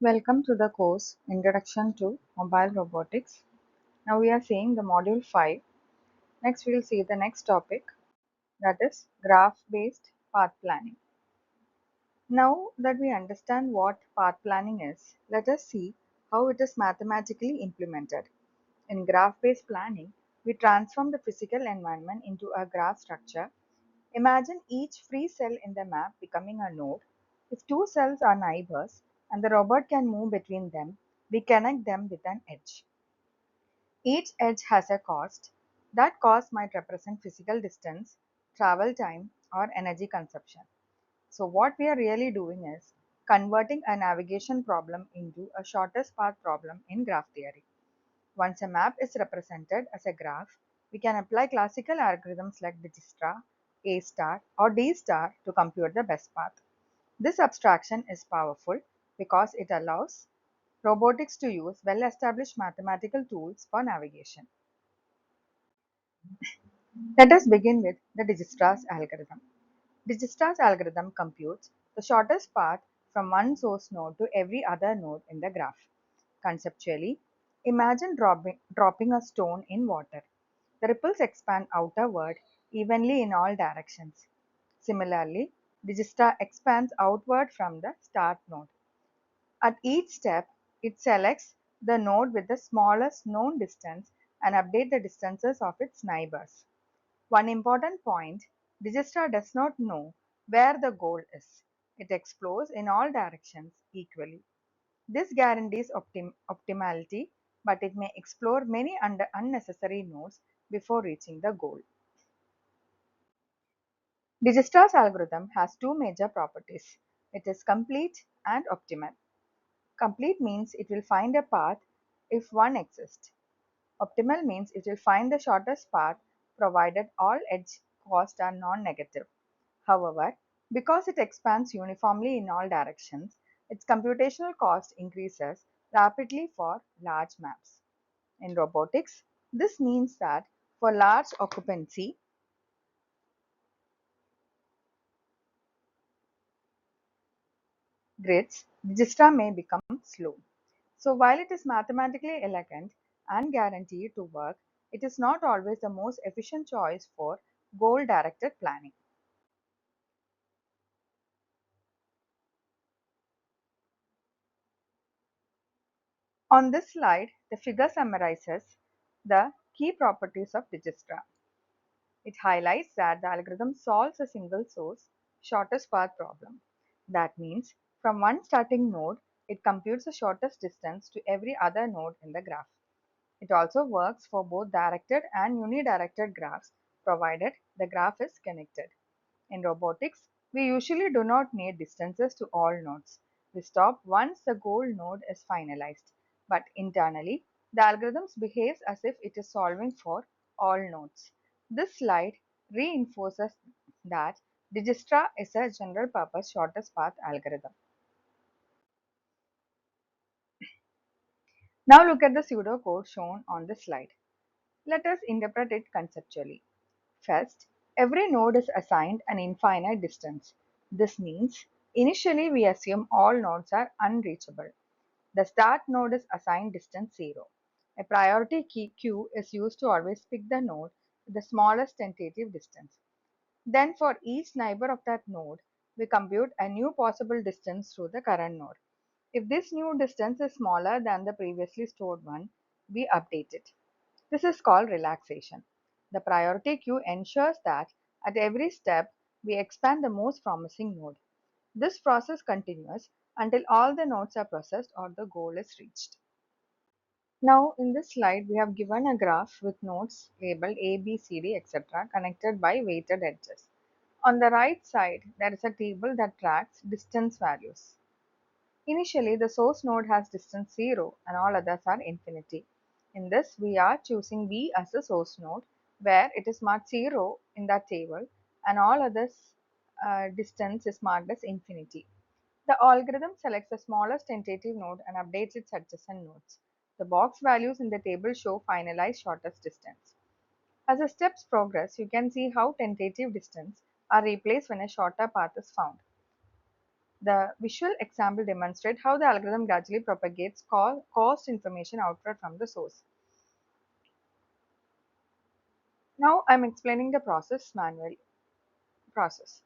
Welcome to the course Introduction to Mobile Robotics. Now we are seeing the module 5. Next we will see the next topic, that is graph-based path planning. Now that we understand what path planning is, let us see how it is mathematically implemented. In graph-based planning, we transform the physical environment into a graph structure. Imagine each free cell in the map becoming a node. If two cells are neighbors and the robot can move between them, we connect them with an edge. Each edge has a cost. That cost might represent physical distance, travel time, or energy consumption. So, what we are really doing is converting a navigation problem into a shortest path problem in graph theory. Once a map is represented as a graph, we can apply classical algorithms like Dijkstra, A star, or D star to compute the best path. This abstraction is powerful because it allows robotics to use well-established mathematical tools for navigation. Let us begin with the Dijkstra's algorithm. Dijkstra's algorithm computes the shortest path from one source node to every other node in the graph. Conceptually, imagine dropping a stone in water. The ripples expand outward evenly in all directions. Similarly, Dijkstra expands outward from the start node. At each step, it selects the node with the smallest known distance and updates the distances of its neighbors. One important point, Dijkstra does not know where the goal is. It explores in all directions equally. This guarantees optimality, but it may explore many unnecessary nodes before reaching the goal. Dijkstra's algorithm has two major properties. It is complete and optimal. Complete means it will find a path if one exists. Optimal means it will find the shortest path provided all edge costs are non-negative. However, because it expands uniformly in all directions, its computational cost increases rapidly for large maps. In robotics, this means that for large occupancy grids, Dijkstra may become slow. So while it is mathematically elegant and guaranteed to work, it is not always the most efficient choice for goal-directed planning. On this slide, the figure summarizes the key properties of Dijkstra. It highlights that the algorithm solves a single source, shortest path problem. That means from one starting node, it computes the shortest distance to every other node in the graph. It also works for both directed and unidirected graphs, provided the graph is connected. In robotics, we usually do not need distances to all nodes. We stop once the goal node is finalized. But internally, the algorithm behaves as if it is solving for all nodes. This slide reinforces that Dijkstra is a general purpose shortest path algorithm. Now look at the pseudocode shown on the slide. Let us interpret it conceptually. First, every node is assigned an infinite distance. This means initially we assume all nodes are unreachable. The start node is assigned distance 0. A priority key queue is used to always pick the node with the smallest tentative distance. Then for each neighbor of that node, we compute a new possible distance through the current node. If this new distance is smaller than the previously stored one, we update it. This is called relaxation. The priority queue ensures that at every step we expand the most promising node. This process continues until all the nodes are processed or the goal is reached. Now in this slide we have given a graph with nodes labeled A, B, C, D, etc. connected by weighted edges. On the right side there is a table that tracks distance values. Initially, the source node has distance 0 and all others are infinity. In this, we are choosing B as the source node where it is marked 0 in that table and all others distance is marked as infinity. The algorithm selects the smallest tentative node and updates its adjacent nodes. The box values in the table show finalized shortest distance. As the steps progress, you can see how tentative distance are replaced when a shorter path is found. The visual example demonstrates how the algorithm gradually propagates cost information outward from the source. Now I'm explaining the manual process.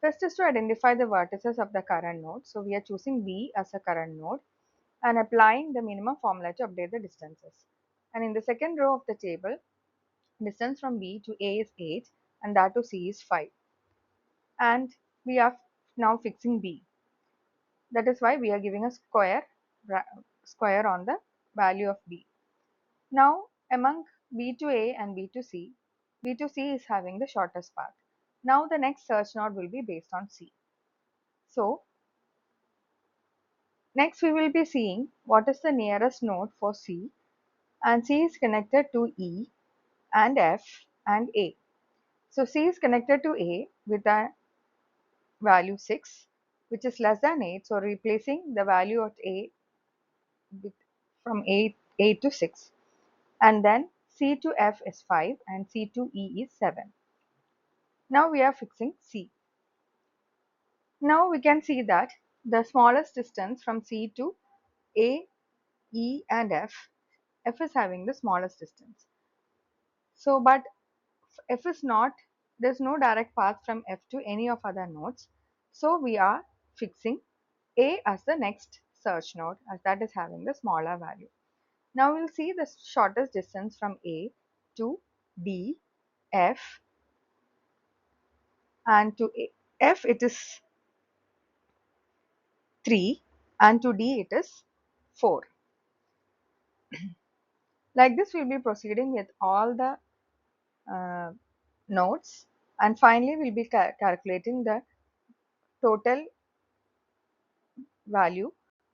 First is to identify the vertices of the current node. So we are choosing B as a current node and applying the minimum formula to update the distances. And in the second row of the table, distance from B to A is 8 and that to C is 5. And we are now fixing B. That is why we are giving a square on the value of B. Now among B to A and B to C, B to C is having the shortest path. Now the next search node will be based on C. So next we will be seeing what is the nearest node for C, and C is connected to E and F and A. So C is connected to A with a value 6, which is less than 8. So replacing the value of A with, from 8 to 6. And then C to F is 5 and C to E is 7. Now we are fixing C. Now we can see that the smallest distance from C to A, E and F is having the smallest distance. So but F is not, there's no direct path from F to any of other nodes. So we are fixing A as the next search node, as that is having the smaller value. Now we'll see the shortest distance from A to D, F, and to F it is 3 and to D it is 4. Like this we'll be proceeding with all the uh, nodes, and finally we'll be calculating the total value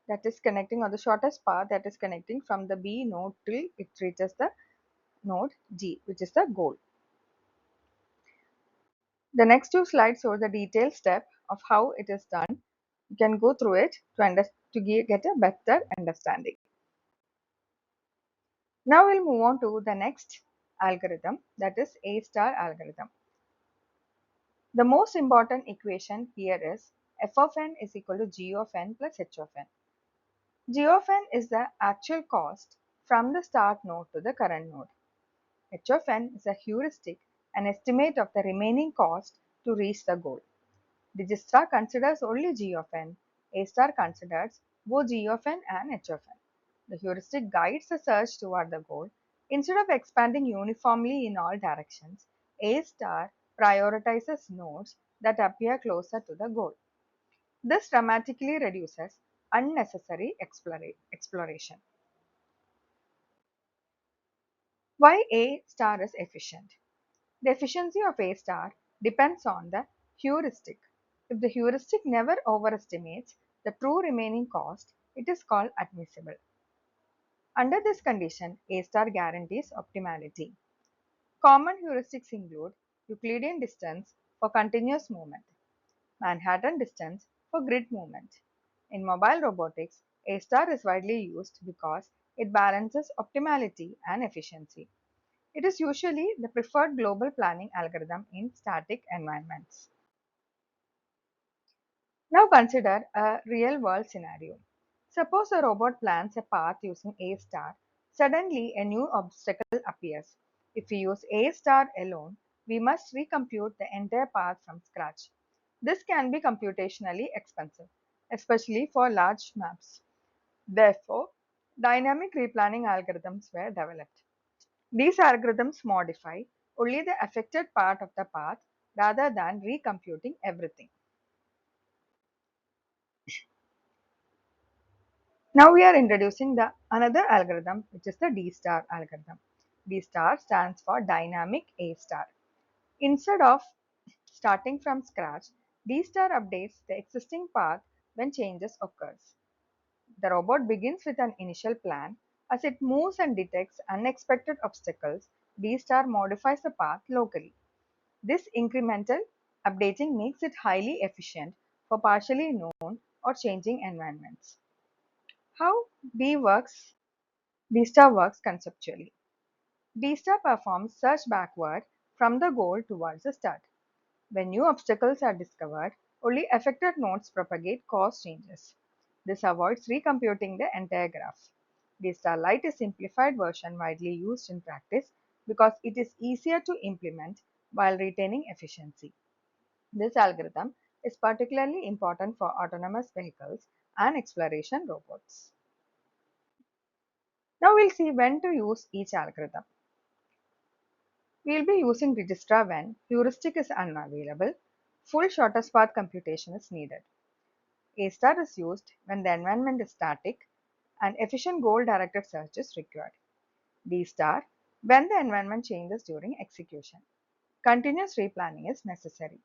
that is connecting, or the shortest path that is connecting from the B node till it reaches the node G, which is the goal. The next two slides show the detailed step of how it is done. You can go through it to get a better understanding. Now we'll move on to the next algorithm, that is A star algorithm. The most important equation here is f of n is equal to g of n plus h of n. G of n is the actual cost from the start node to the current node. H of n is a heuristic, an estimate of the remaining cost to reach the goal. Dijkstra considers only G of n. A star considers both G of n and H of n. The heuristic guides the search toward the goal. Instead of expanding uniformly in all directions, A star prioritizes nodes that appear closer to the goal. This dramatically reduces unnecessary exploration. Why A star is efficient? The efficiency of A star depends on the heuristic. If the heuristic never overestimates the true remaining cost, it is called admissible. Under this condition, A star guarantees optimality. Common heuristics include Euclidean distance for continuous movement, Manhattan distance for grid movement. In mobile robotics, A star is widely used because it balances optimality and efficiency. It is usually the preferred global planning algorithm in static environments. Now consider a real-world scenario. Suppose a robot plans a path using A star. Suddenly, a new obstacle appears. If we use A star alone, we must recompute the entire path from scratch. This can be computationally expensive, especially for large maps. Therefore, dynamic replanning algorithms were developed. These algorithms modify only the affected part of the path rather than recomputing everything. Now we are introducing the another algorithm, which is the D star algorithm. D star stands for dynamic A star. Instead of starting from scratch, D star updates the existing path when changes occurs. The robot begins with an initial plan. As it moves and detects unexpected obstacles, D star modifies the path locally. This incremental updating makes it highly efficient for partially known or changing environments. How D-star works conceptually. D-star performs search backward from the goal towards the start. When new obstacles are discovered, Only affected nodes propagate cause changes. This avoids recomputing the entire graph. D-star light is a simplified version widely used in practice because it is easier to implement while retaining efficiency. This algorithm is particularly important for autonomous vehicles and exploration robots. Now we'll see when to use each algorithm. We'll be using registrar when heuristic is unavailable, full shortest path computation is needed. A star is used when the environment is static and efficient goal-directed search is required. D star when the environment changes during execution. Continuous replanning is necessary.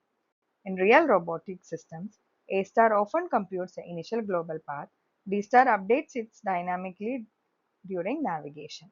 In real robotic systems, A star often computes the initial global path. D star updates it dynamically during navigation.